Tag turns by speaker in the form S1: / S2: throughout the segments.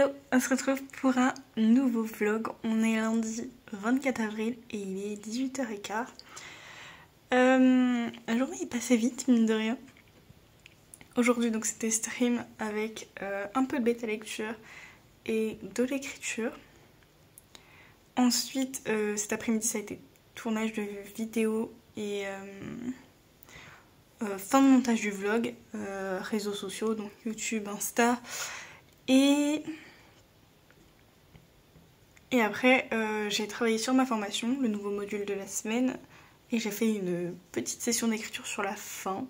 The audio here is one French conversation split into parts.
S1: Hello, on se retrouve pour un nouveau vlog. On est lundi 24 avril et il est 18h15. La journée est passée vite, mine de rien. Aujourd'hui, donc c'était stream avec un peu de bêta lecture et de l'écriture. Ensuite, cet après-midi, ça a été tournage de vidéo et fin de montage du vlog, réseaux sociaux, donc YouTube, Insta. Et après, j'ai travaillé sur ma formation, le nouveau module de la semaine, et j'ai fait une petite session d'écriture sur la fin.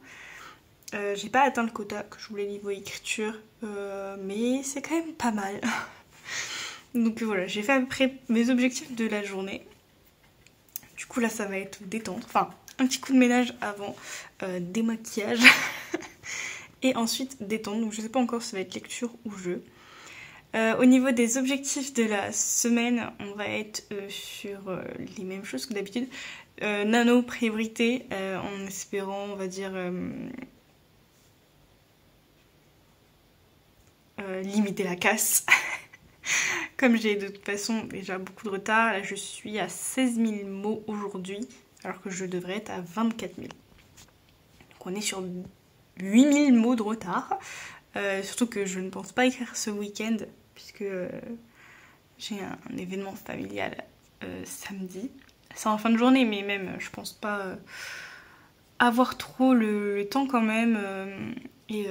S1: J'ai pas atteint le quota que je voulais niveau écriture, mais c'est quand même pas mal. Donc voilà, j'ai fait à peu près mes objectifs de la journée. Du coup là, ça va être détente, enfin un petit coup de ménage avant démaquillage. Et ensuite détente, donc je sais pas encore si ça va être lecture ou jeu. Au niveau des objectifs de la semaine, on va être sur les mêmes choses que d'habitude. Nano priorité, en espérant, on va dire, limiter la casse. Comme j'ai de toute façon déjà beaucoup de retard, là je suis à 16 000 mots aujourd'hui, alors que je devrais être à 24 000. Donc on est sur 8 000 mots de retard. Surtout que je ne pense pas écrire ce week-end, puisque j'ai un événement familial samedi. C'est en fin de journée, mais même je pense pas avoir trop le temps quand même. Et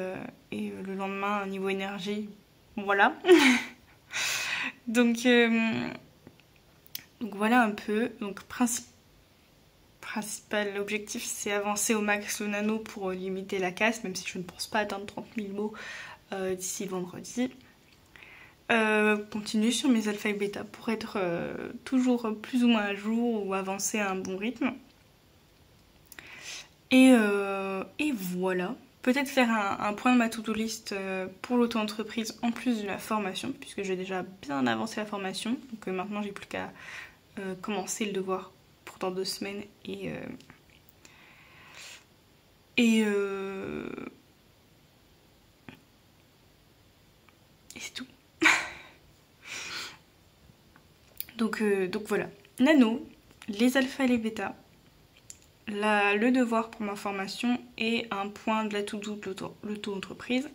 S1: le lendemain, niveau énergie, voilà. donc voilà un peu. Donc principal objectif, c'est avancer au max le nano pour limiter la casse, même si je ne pense pas atteindre 30 000 mots d'ici vendredi. Continuer sur mes alpha et bêta pour être toujours plus ou moins à jour ou avancer à un bon rythme. Et voilà. Peut-être faire un point de ma to-do list pour l'auto-entreprise en plus de la formation, puisque j'ai déjà bien avancé la formation. Donc maintenant j'ai plus qu'à commencer le devoir pour dans 2 semaines et c'est tout. donc voilà. Nano, les alphas et les bêtas, le devoir pour ma formation et un point de la to-do de l'auto-entreprise.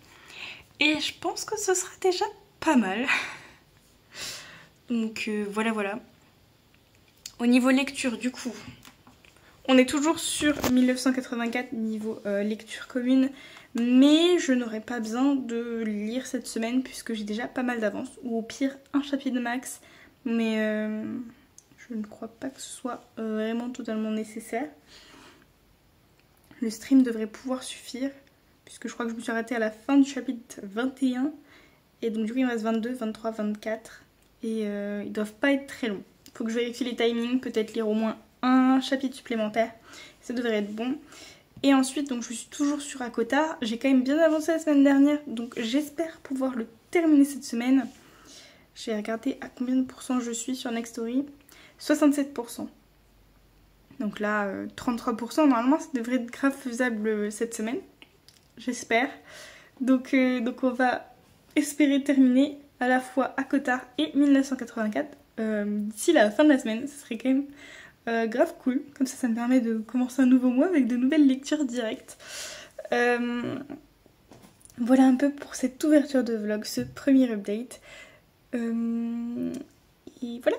S1: Et je pense que ce sera déjà pas mal. Donc voilà. Au niveau lecture, du coup, on est toujours sur 1984 niveau lecture commune, mais je n'aurai pas besoin de lire cette semaine puisque j'ai déjà pas mal d'avance, ou au pire un chapitre max, mais je ne crois pas que ce soit vraiment totalement nécessaire. Le stream devrait pouvoir suffire, puisque je crois que je me suis arrêtée à la fin du chapitre 21, et donc du coup il me reste 22, 23, 24, et ils doivent pas être très longs. Il faut que je vérifie les timings, peut-être lire au moins un chapitre supplémentaire, ça devrait être bon. Et ensuite, donc je suis toujours sur Akota, j'ai quand même bien avancé la semaine dernière, donc j'espère pouvoir le terminer cette semaine. J'ai regardé à combien de pourcents je suis sur Nextory, 67%. Donc là, 33%, normalement ça devrait être grave faisable cette semaine, j'espère. Donc on va espérer terminer à la fois Akota et 1984 d'ici la fin de la semaine. Ce serait quand même grave cool, comme ça me permet de commencer un nouveau mois avec de nouvelles lectures directes. Voilà un peu pour cette ouverture de vlog, ce premier update. Et voilà.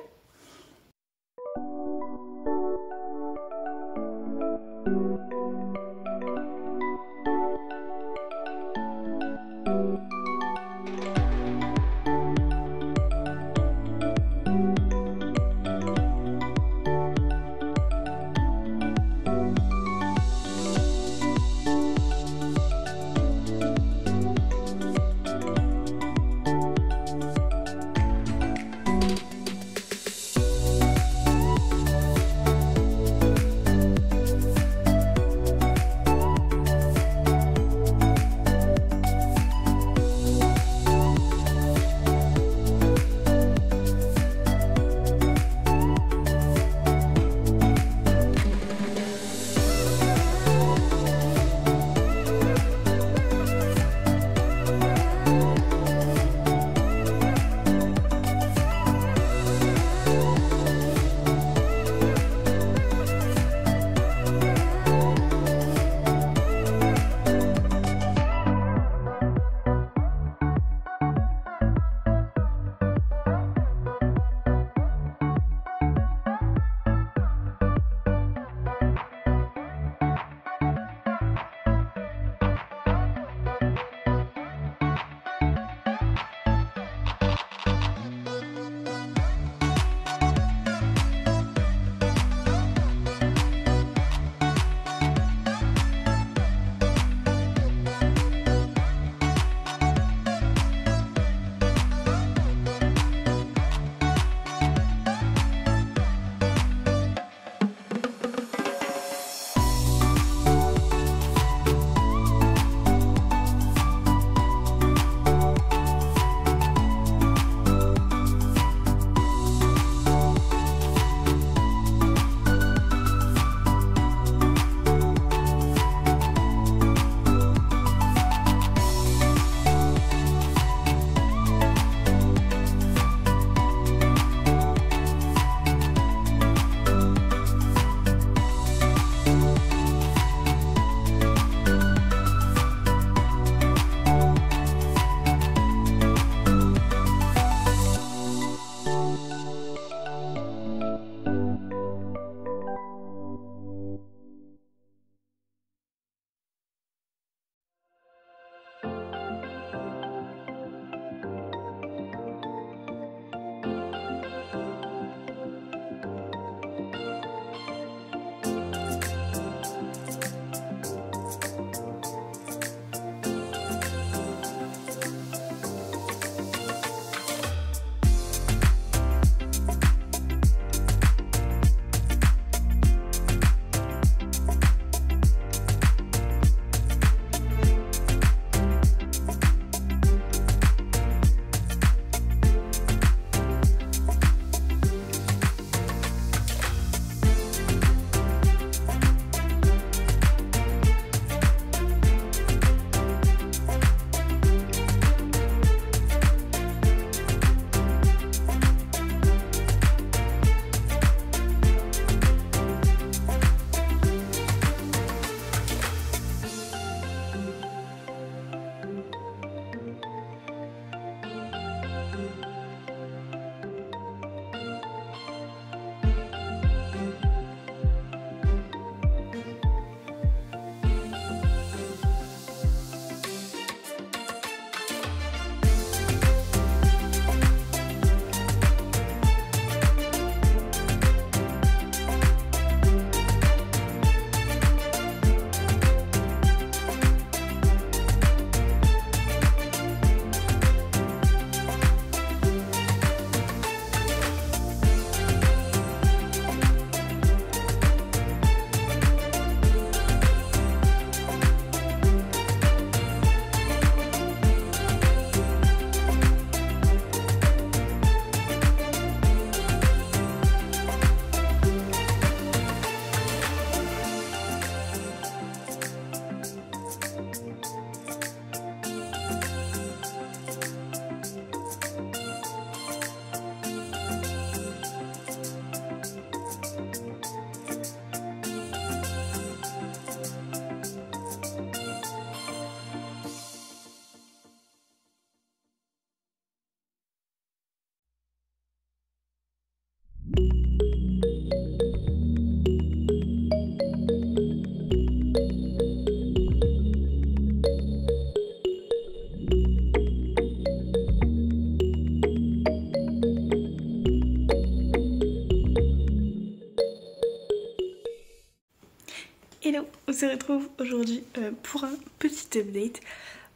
S1: Hello, on se retrouve aujourd'hui pour un petit update.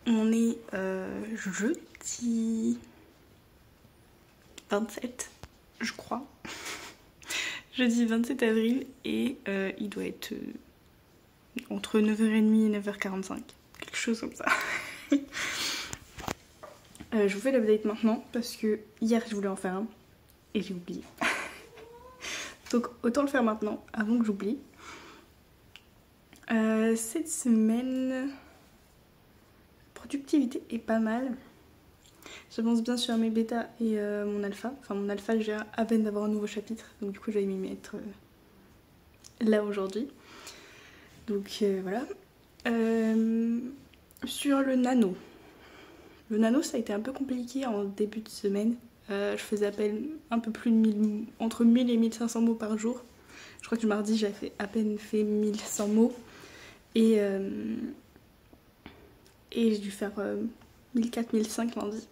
S1: On est jeudi 27, je crois. Jeudi 27 avril et il doit être entre 9h30 et 9h45. Quelque chose comme ça. Je vous fais l'update maintenant parce que hier je voulais en faire un et j'ai oublié. Donc autant le faire maintenant avant que j'oublie. Cette semaine, productivité est pas mal. J'avance bien sur mes bêtas et mon alpha. Enfin mon alpha, j'ai à peine d'avoir un nouveau chapitre, donc du coup j'allais m'y mettre là aujourd'hui. Donc voilà. Sur le nano. Le nano ça a été un peu compliqué en début de semaine. Je faisais à peine un peu plus de entre 1000 et 1500 mots par jour. Je crois que le mardi j'avais à peine fait 1100 mots. Et j'ai dû faire 1400-1500 lundi.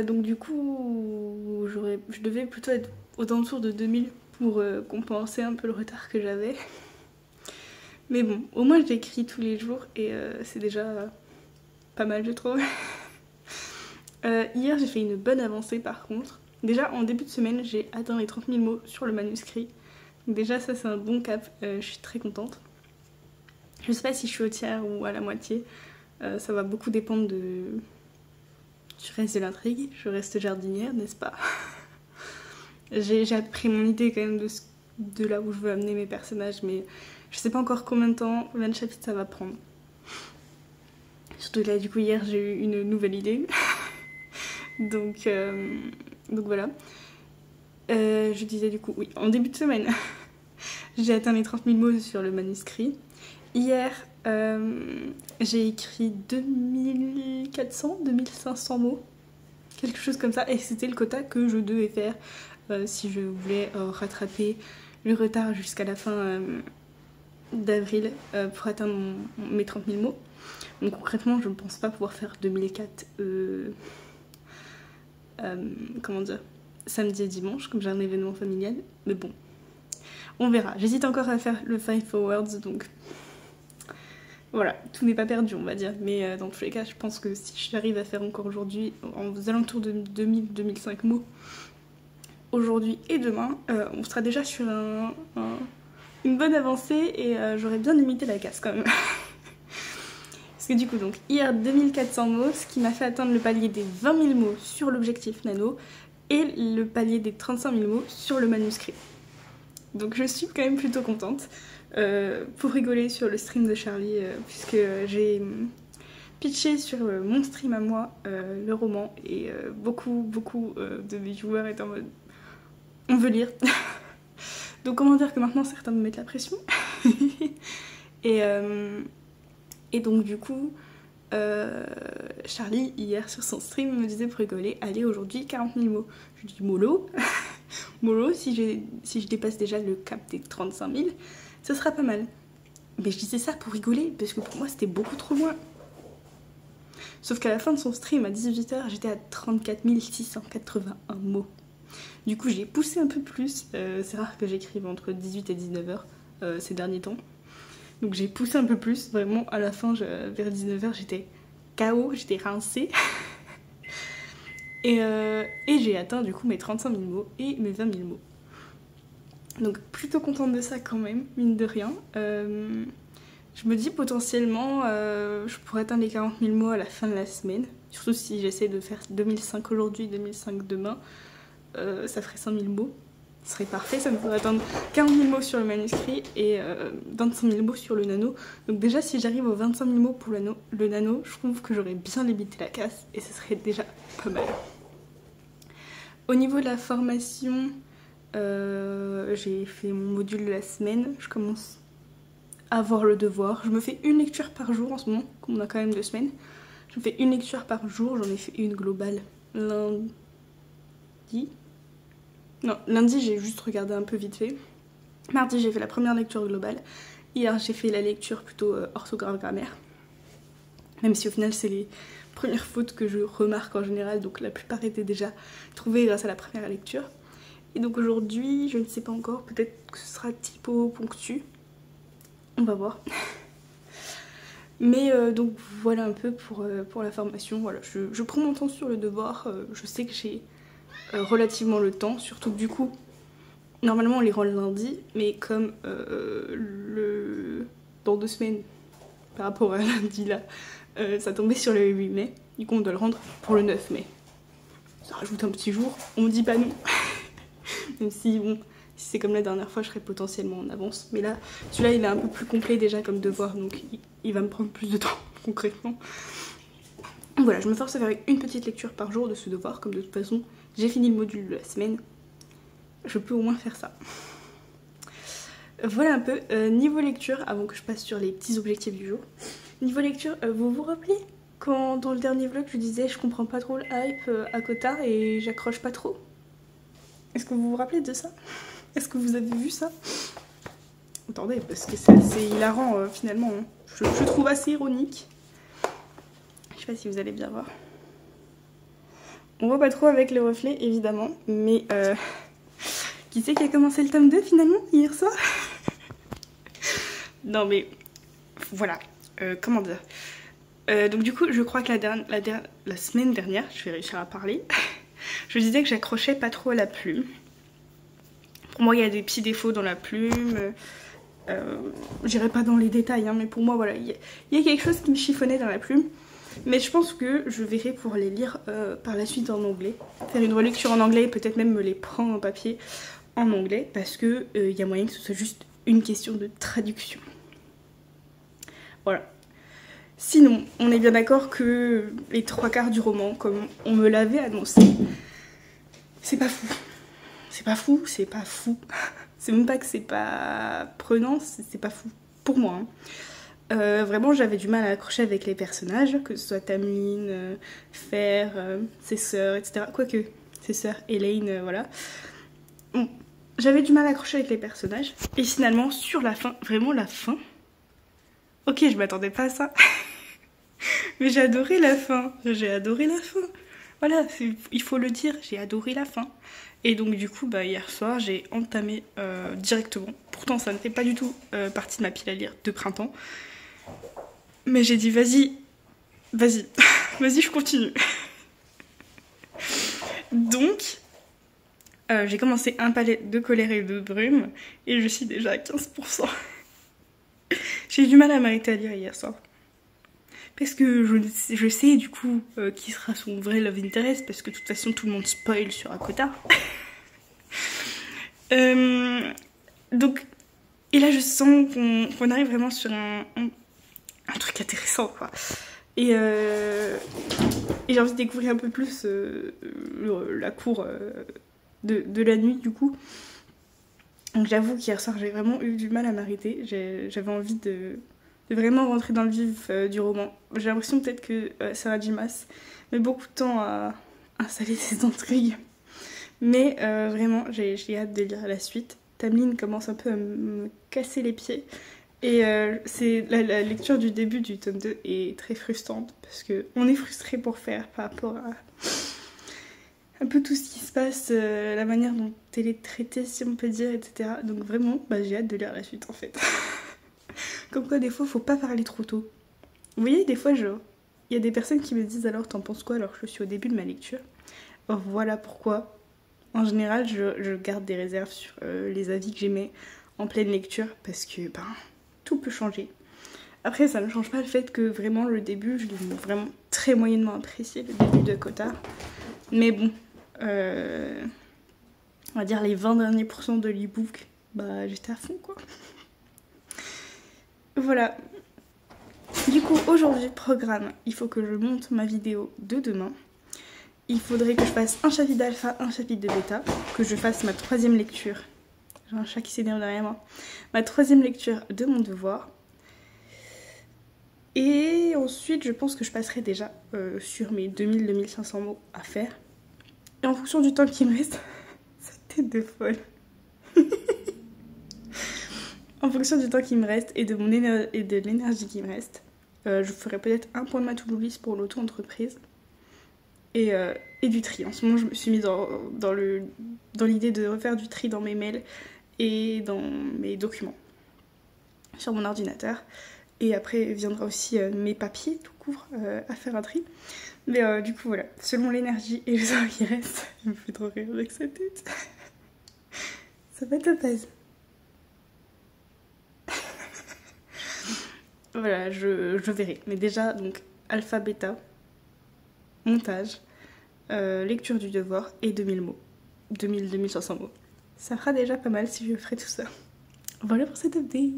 S1: Donc du coup, je devais plutôt être aux alentours de 2000 pour compenser un peu le retard que j'avais. Mais bon, au moins j'écris tous les jours et c'est déjà pas mal je trouve. Hier j'ai fait une bonne avancée par contre. Déjà en début de semaine j'ai atteint les 30 000 mots sur le manuscrit. Donc déjà ça c'est un bon cap, je suis très contente. Je sais pas si je suis au tiers ou à la moitié, ça va beaucoup dépendre du reste de l'intrigue. Je reste jardinière, n'est-ce pas? J'ai pris mon idée quand même de là où je veux amener mes personnages, mais je sais pas encore combien de temps, combien de chapitres ça va prendre. Surtout là, du coup, hier j'ai eu une nouvelle idée. donc voilà. Je disais du coup, oui, en début de semaine, j'ai atteint les 30 000 mots sur le manuscrit. Hier, j'ai écrit 2400-2500 mots, quelque chose comme ça, et c'était le quota que je devais faire si je voulais rattraper le retard jusqu'à la fin d'avril pour atteindre mes 30 000 mots. Donc concrètement, je ne pense pas pouvoir faire 2004, comment dire, samedi et dimanche, comme j'ai un événement familial, mais bon, on verra. J'hésite encore à faire le 5 forwards, donc... Voilà, tout n'est pas perdu on va dire, mais dans tous les cas je pense que si j'arrive à faire encore aujourd'hui aux alentours de 2000-2005 mots aujourd'hui et demain, on sera déjà sur une bonne avancée et j'aurais bien limité la casse quand même. Parce que du coup donc hier 2400 mots, ce qui m'a fait atteindre le palier des 20 000 mots sur l'objectif nano et le palier des 35 000 mots sur le manuscrit. Donc je suis quand même plutôt contente. Pour rigoler sur le stream de Charlie, puisque j'ai pitché sur mon stream à moi le roman et beaucoup de mes viewers étaient en mode on veut lire. Donc comment dire que maintenant certains me mettent la pression. et donc du coup Charlie hier sur son stream me disait pour rigoler allez aujourd'hui 40 000 mots. Je dis mollo. Mollo si je dépasse déjà le cap des 35 000 ce sera pas mal. Mais je disais ça pour rigoler, parce que pour moi c'était beaucoup trop loin. Sauf qu'à la fin de son stream, à 18h, j'étais à 34 681 mots. Du coup j'ai poussé un peu plus, c'est rare que j'écrive entre 18 et 19h ces derniers temps. Donc j'ai poussé un peu plus, vraiment à la fin, vers 19h, j'étais KO, j'étais rincée. et j'ai atteint du coup mes 35 000 mots et mes 20 000 mots. Donc plutôt contente de ça quand même, mine de rien. Je me dis potentiellement je pourrais atteindre les 40 000 mots à la fin de la semaine. Surtout si j'essaie de faire 2005 aujourd'hui, 2005 demain. Ça ferait 5 000 mots. Ce serait parfait, ça me ferait atteindre 40 000 mots sur le manuscrit et 25 000 mots sur le nano. Donc déjà si j'arrive aux 25 000 mots pour le nano, je trouve que j'aurais bien limité la casse et ce serait déjà pas mal. Au niveau de la formation... j'ai fait mon module de la semaine, je commence à voir le devoir. Je me fais une lecture par jour en ce moment, comme on a quand même 2 semaines. Je me fais une lecture par jour, j'en ai fait une globale lundi. Non, lundi j'ai juste regardé un peu vite fait. Mardi j'ai fait la première lecture globale. Hier j'ai fait la lecture plutôt orthographe grammaire. Même si au final c'est les premières fautes que je remarque en général, donc la plupart étaient déjà trouvées grâce à la première lecture. Et donc aujourd'hui, je ne sais pas encore, peut-être que ce sera typo ponctu. On va voir. Mais donc voilà un peu pour la formation. Voilà, je prends mon temps sur le devoir. Je sais que j'ai relativement le temps, surtout que du coup, normalement on les rend le lundi, mais comme dans 2 semaines, par rapport à lundi là, ça tombait sur le 8 mai, du coup on doit le rendre pour le 9 mai. Ça rajoute un petit jour, on me dit pas non. Même si bon, si c'est comme la dernière fois, je serais potentiellement en avance. Mais là, celui-là il est un peu plus complet déjà comme devoir, donc il va me prendre plus de temps concrètement. Donc voilà, je me force à faire une petite lecture par jour de ce devoir, comme de toute façon j'ai fini le module de la semaine. Je peux au moins faire ça. Voilà un peu. Niveau lecture, avant que je passe sur les petits objectifs du jour. Niveau lecture, vous vous rappelez quand dans le dernier vlog je disais je comprends pas trop le hype à Cotard et j'accroche pas trop? Est-ce que vous vous rappelez de ça? Est-ce que vous avez vu ça? Attendez, parce que c'est assez hilarant finalement. Hein. Je trouve assez ironique. Je sais pas si vous allez bien voir. On voit pas trop avec les reflets évidemment, mais qui c'est qui a commencé le tome 2 finalement hier soir? Non mais voilà, comment dire, donc du coup je crois que la semaine dernière, je vais réussir à parler, je disais que j'accrochais pas trop à la plume. Pour moi il y a des petits défauts dans la plume, j'irai pas dans les détails hein, mais pour moi voilà, il y a quelque chose qui me chiffonnait dans la plume. Mais je pense que je verrai pour les lire par la suite en anglais, faire une relecture en anglais et peut-être même me les prendre en papier en anglais parce que y a moyen que ce soit juste une question de traduction. Voilà. Sinon, on est bien d'accord que les 3/4 du roman, comme on me l'avait annoncé, c'est pas fou. C'est pas fou, c'est pas fou. C'est même pas que c'est pas prenant, c'est pas fou. Pour moi. Hein. Vraiment, j'avais du mal à accrocher avec les personnages, que ce soit Tamlin, Fer, ses sœurs, etc. Quoique, ses sœurs, Elaine, voilà. Bon, j'avais du mal à accrocher avec les personnages. Et finalement, sur la fin, vraiment la fin... Ok, je m'attendais pas à ça. Mais j'ai adoré la fin. J'ai adoré la fin. Voilà, il faut le dire, j'ai adoré la fin. Et donc du coup, bah, hier soir, j'ai entamé directement. Pourtant, ça ne fait pas du tout partie de ma pile à lire de printemps. Mais j'ai dit, vas-y, vas-y, vas-y, je continue. Donc, j'ai commencé un palais de colère et de brume. Et je suis déjà à 15%. J'ai eu du mal à m'arrêter à lire hier soir. Parce que je sais du coup qui sera son vrai love interest, parce que de toute façon tout le monde spoil sur Akota. Donc, et là je sens qu'on arrive vraiment sur un truc intéressant quoi. Et j'ai envie de découvrir un peu plus la cour de la nuit du coup. Donc j'avoue qu'hier soir j'ai vraiment eu du mal à m'arrêter, j'avais envie de vraiment rentrer dans le vif du roman. J'ai l'impression peut-être que Sarah J. Maas met beaucoup de temps à installer ses intrigues. Mais vraiment j'ai hâte de lire la suite. Tamlin commence un peu à me casser les pieds. Et la lecture du début du tome 2 est très frustrante parce qu'on est frustré pour faire par rapport à un peu tout ce qui se passe, la manière dont elle est traitée si on peut dire, etc. Donc vraiment, bah, j'ai hâte de lire la suite en fait. Comme quoi des fois faut pas parler trop tôt. Vous voyez des fois genre, il y a des personnes qui me disent alors t'en penses quoi alors que je suis au début de ma lecture. Voilà pourquoi en général je garde des réserves sur les avis que j'émets en pleine lecture parce que ben, tout peut changer. Après ça ne change pas le fait que vraiment le début je l'ai vraiment très moyennement apprécié, le début de Cotard. Mais bon, on va dire les 20 derniers % de l'e-book, bah j'étais à fond quoi. Voilà. Du coup aujourd'hui programme, il faut que je monte ma vidéo de demain. Il faudrait que je fasse un chapitre d'alpha, un chapitre de bêta, que je fasse ma 3e lecture. J'ai un chat qui s'énerve derrière moi. Ma 3e lecture de mon devoir. Et ensuite je pense que je passerai déjà sur mes 2000-2500 mots à faire. Et en fonction du temps qui me reste, cette tête de folle. En fonction du temps qui me reste et de l'énergie qui me reste, je ferai peut-être un point de ma to-do list pour l'auto-entreprise et du tri. En ce moment, je me suis mise dans l'idée de refaire du tri dans mes mails et dans mes documents. sur mon ordinateur. Et après viendra aussi mes papiers tout court à faire un tri. Mais du coup voilà, selon l'énergie et le temps qui reste, il me fait trop rire avec sa tête. Ça va te passer. Voilà, je verrai. Mais déjà, donc, alpha, bêta, montage, lecture du devoir et 2000 mots. 2500 mots. Ça fera déjà pas mal si je ferai tout ça. Voilà pour cette update.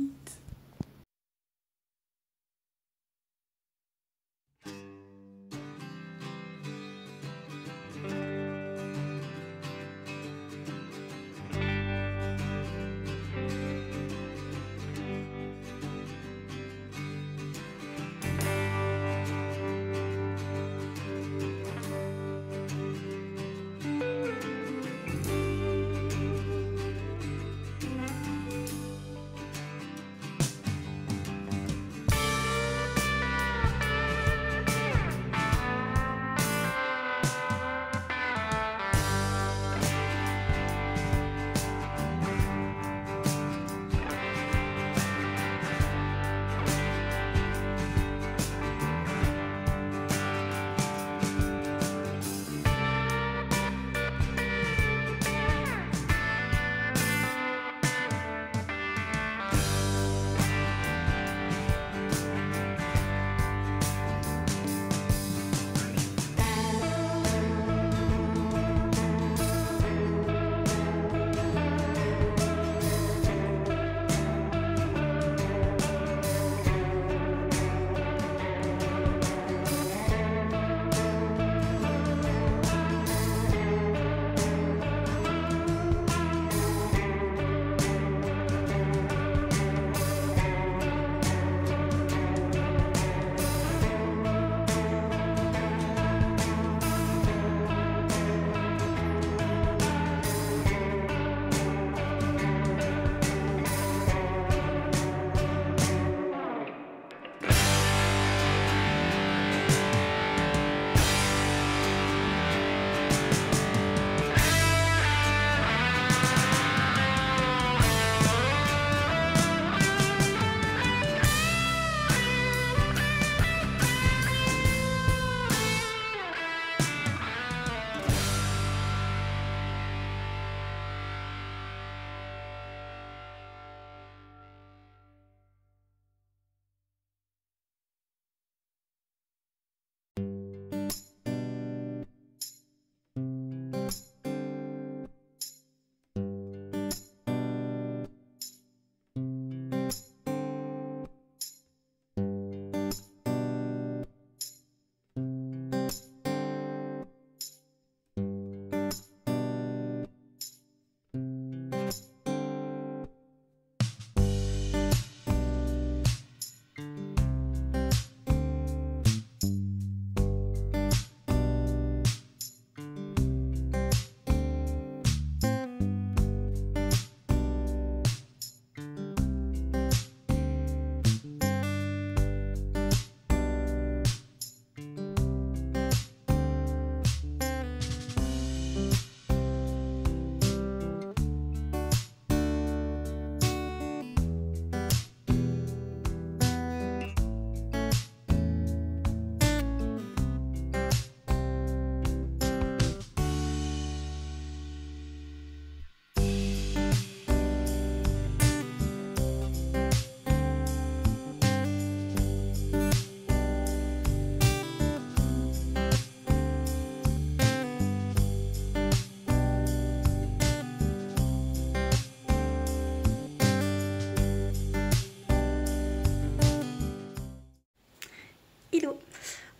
S1: Hello,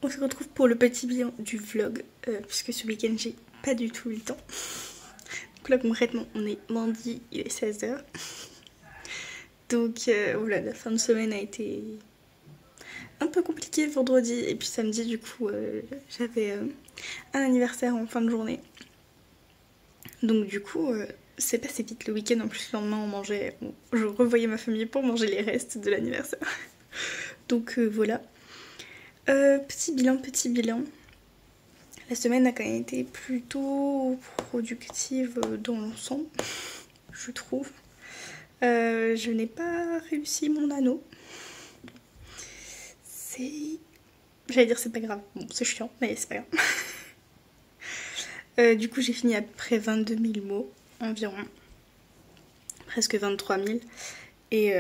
S1: on se retrouve pour le petit bilan du vlog, puisque ce week-end j'ai pas du tout eu le temps. Donc là concrètement on est lundi, il est 16h. Donc voilà, la fin de semaine a été un peu compliquée vendredi et puis samedi du coup j'avais un anniversaire en fin de journée. Donc du coup c'est passé vite le week-end, en plus le lendemain on mangeait, je revoyais ma famille pour manger les restes de l'anniversaire. Donc voilà. Petit bilan. La semaine a quand même été plutôt productive dans l'ensemble, je trouve. Je n'ai pas réussi mon anneau. J'allais dire c'est pas grave. Bon, c'est chiant, mais c'est pas grave. Du coup, j'ai fini à peu près 22 000 mots environ. Presque 23 000. Et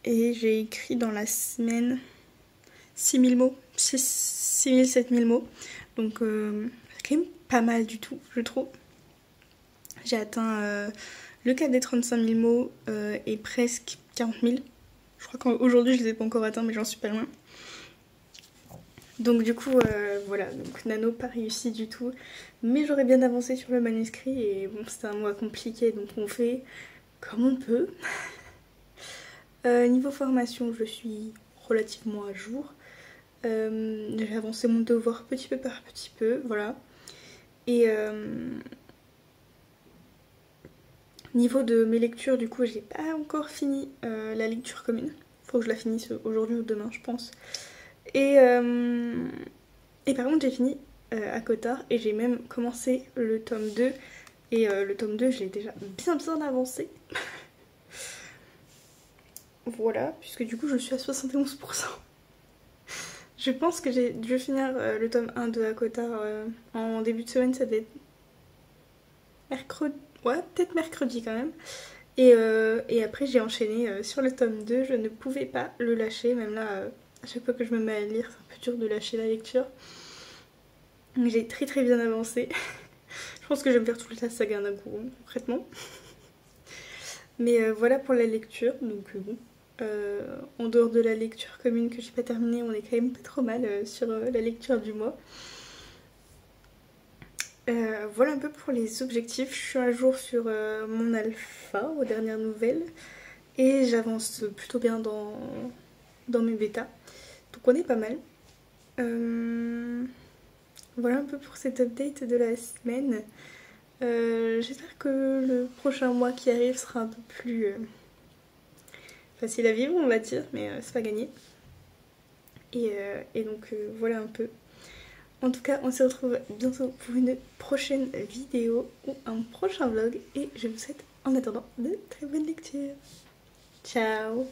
S1: j'ai écrit dans la semaine 6 000 mots. 6 000, 7 000 mots. Donc, c'est quand même pas mal du tout, je trouve. J'ai atteint le cap des 35 000 mots et presque 40 000. Je crois qu'aujourd'hui, je les ai pas encore atteints, mais j'en suis pas loin. Donc du coup, voilà, donc nano pas réussi du tout, mais j'aurais bien avancé sur le manuscrit et bon, c'était un mois compliqué, donc on fait comme on peut. Niveau formation, je suis relativement à jour. J'ai avancé mon devoir petit peu par petit peu, voilà. Et niveau de mes lectures, du coup, j'ai pas encore fini la lecture commune. Faut que je la finisse aujourd'hui ou demain, je pense. Et par contre, j'ai fini ACOTAR et j'ai même commencé le tome 2. Et le tome 2, je l'ai déjà bien avancé. Voilà, puisque du coup, je suis à 71%. Je pense que j'ai dû finir le tome 1 de ACOTAR en début de semaine, ça devait être mercredi. Ouais, peut-être mercredi quand même. Et après, j'ai enchaîné sur le tome 2. Je ne pouvais pas le lâcher, même là, à chaque fois que je me mets à lire, c'est un peu dur de lâcher la lecture. Mais j'ai très bien avancé. Je pense que je vais me faire toute la saga d'un coup, concrètement. Mais voilà pour la lecture, donc bon. En dehors de la lecture commune que j'ai pas terminée, on est quand même pas trop mal sur la lecture du mois. Voilà un peu pour les objectifs. Je suis à jour sur mon alpha aux dernières nouvelles. Et j'avance plutôt bien dans mes bêtas. Donc on est pas mal. Voilà un peu pour cet update de la semaine. J'espère que le prochain mois qui arrive sera un peu plus facile à vivre, on va dire, mais c'est pas gagné. Et donc voilà un peu. En tout cas, on se retrouve bientôt pour une prochaine vidéo ou un prochain vlog. Et je vous souhaite en attendant de très bonnes lectures. Ciao!